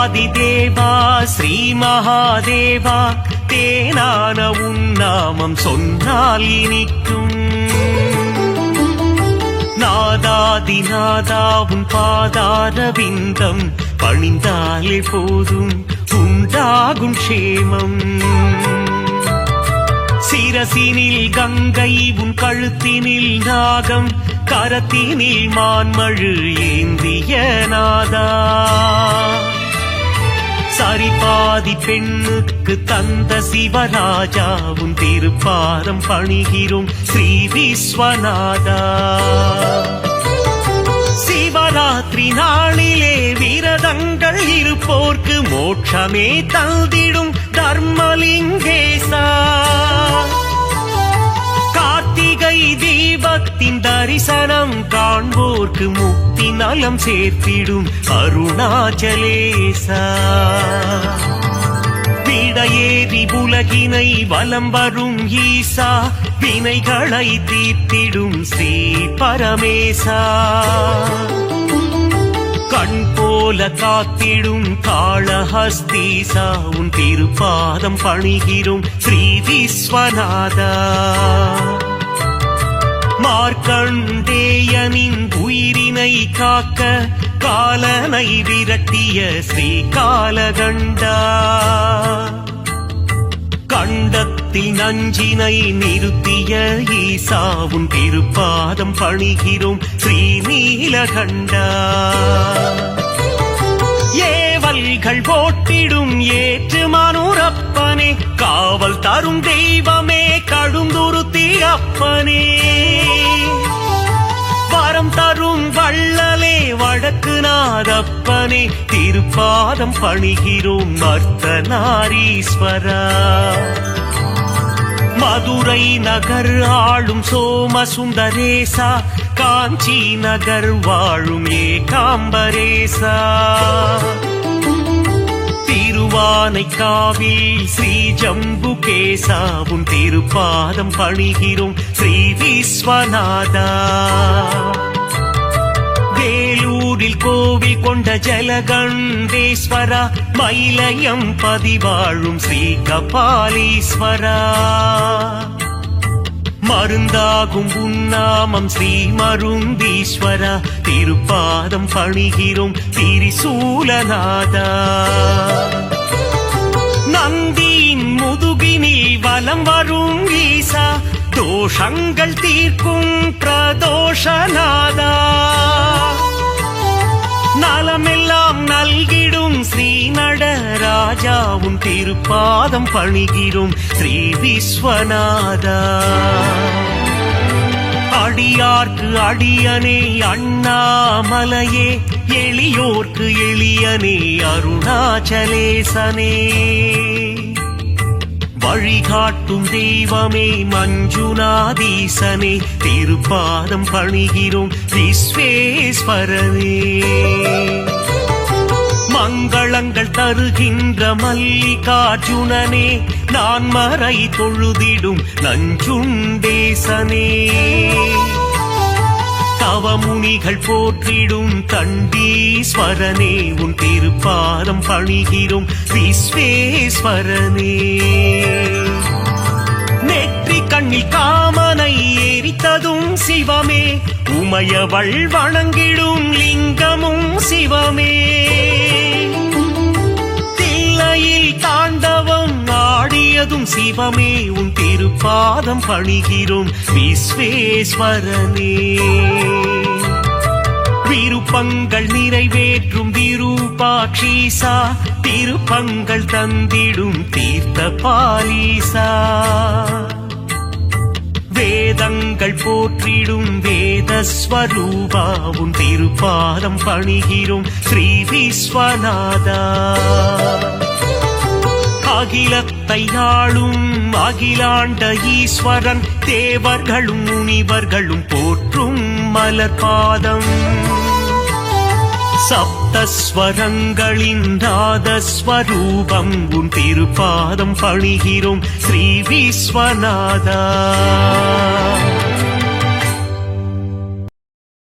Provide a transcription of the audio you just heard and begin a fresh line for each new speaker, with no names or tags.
தேவாதிதேவா ஸ்ரீ மகாதேவா தேனான உன் நாமம் சொன்னால் இனிக்கும். நாதாதிநாதா உன் பாதார விந்தம் பணிந்தாலே போதும் உண்டாகும் க்ஷேமம். சிரசினில் கங்கை உன் கழுத்தினில் நாகம் கரத்தினில் மான்மழு ஏந்திய நாதா. சரிபாதி பெண்ணுக்கு தந்த சிவராஜா உன் திருப்பாதம் பணிகிறோம் ஸ்ரீ விஸ்வநாதா. சிவராத்திரி நாளிலே விரதங்கள் இருப்போர்க்கு மோட்சமே தந்திடும் தர்மலிங்கேசா. கார்த்திகை தீபத்தின் தரிசனம் காண்போர்க்கு முக்தி நலம் சேர்த்திடும் அருணாச்சலேசா. விடையேறி உலகினை வலம் வரும் ஈசா வினைகளை தீர்த்திடும் ஸ்ரீ பரமேசா. கண் போல காத்திடும் காளஹஸ்தீசா உன் திருப்பாதம் பணிகிறோம் ஸ்ரீ விஸ்வநாதா. மார்க்கண்டேயனின் உயிரினை காக்க காலனை விரட்டிய ஸ்ரீ காலகண்டா. கண்டத்தில் நஞ்சினை நிறுத்திய ஈசா உன் திருப்பாதம் பணிகிறோம் ஸ்ரீ நீலகண்டா. ஏவல்கள் போட்டிடும் ஏற்று மனுரப்பனே காவல் தரும் தெய்வமே கடுந்துருத்தி அப்பனே. வரம் தரும் வள்ளலே வடக்கு நாதப்பனே திருப்பாதம் பணிகிறோம் அர்த்தநாரீஸ்வரா. மதுரை நகர் ஆளும் சோமசுந்தரேசா காஞ்சி நகர் வாழும் ஏகாம்பரேசா. திருவானைக்காவில் ஸ்ரீ ஜம்புகேசா உன் திருப்பாதம் பணிகிறோம் ஸ்ரீ விஸ்வநாதா. வேலூரில் கோவில் கொண்ட ஜலகண்டேஸ்வரா மயிலயம் பதிவாழும் ஸ்ரீ கபாலீஸ்வரா. மருந்தாகும் உன்னாமம் ஸ்ரீ மருந்தீஸ்வரா திருப்பாதம் பணிகிறோம் திரிசூலநாதா. நந்தியின் முதுகினில் வலம் வரும் ஈசா தோஷங்கள் தீர்க்கும் பிரதோஷநாதா. நலமெல்லாம் நல்கிடும் ஸ்ரீ நடராஜா உன் திருப்பாதம் பணிகிறோம் ஸ்ரீ விஸ்வநாதா. அடியார்க்கு அடியனே அண்ணாமலையே எளியோர்க்கு எளியனே அருணாச்சலேசனே. வழிகாட்டும் தெய்வமே மஞ்சுநாதீசனே திருப்பாதம் பணிகிறோம் விஸ்வேஸ்வரனே. மங்களங்கள் தருகின்ற மல்லிகார்ஜுனனே நான் மறை தொழுதிடும் நஞ்சுண்டேசனே. தவமுனிகள் போற்றிடும் தண்டீஸ்வரனே உன் திருப்பாதம் பணிகிறோம் விஸ்வேஸ்வரனே. நெற்றி கண்ணில் காமனை எரித்ததும் சிவமே உமையவள் வணங்கிடும் லிங்கமும் சிவமே. தில்லையில் தாண்டவம் ஆடியதும் சிவமே உன் திருப்பாதம் பணிகிறோம் விஸ்வேஸ்வரனே. விருப்பங்கள் நிறைவேற்றும் விரூபாட்சீசா திருப்பங்கள் தந்திடும் தீர்த்த பாலீசா. வேதங்கள் போற்றிடும் வேதஸ்வரூபா உன் திருப்பாதம் பணிகிறோம் ஸ்ரீ விஸ்வநாதா. அகிலத்தை ஆளும் அகிலாண்ட ஈஸ்வரன் தேவர்களும் முனிவர்களும் போற்றும் மலர்பாதம். சப்தஸ்வரங்களின் நாதஸ்வரூபம் உன் திருப்பாதம் பணிகிறோம் ஸ்ரீ விஸ்வநாதா.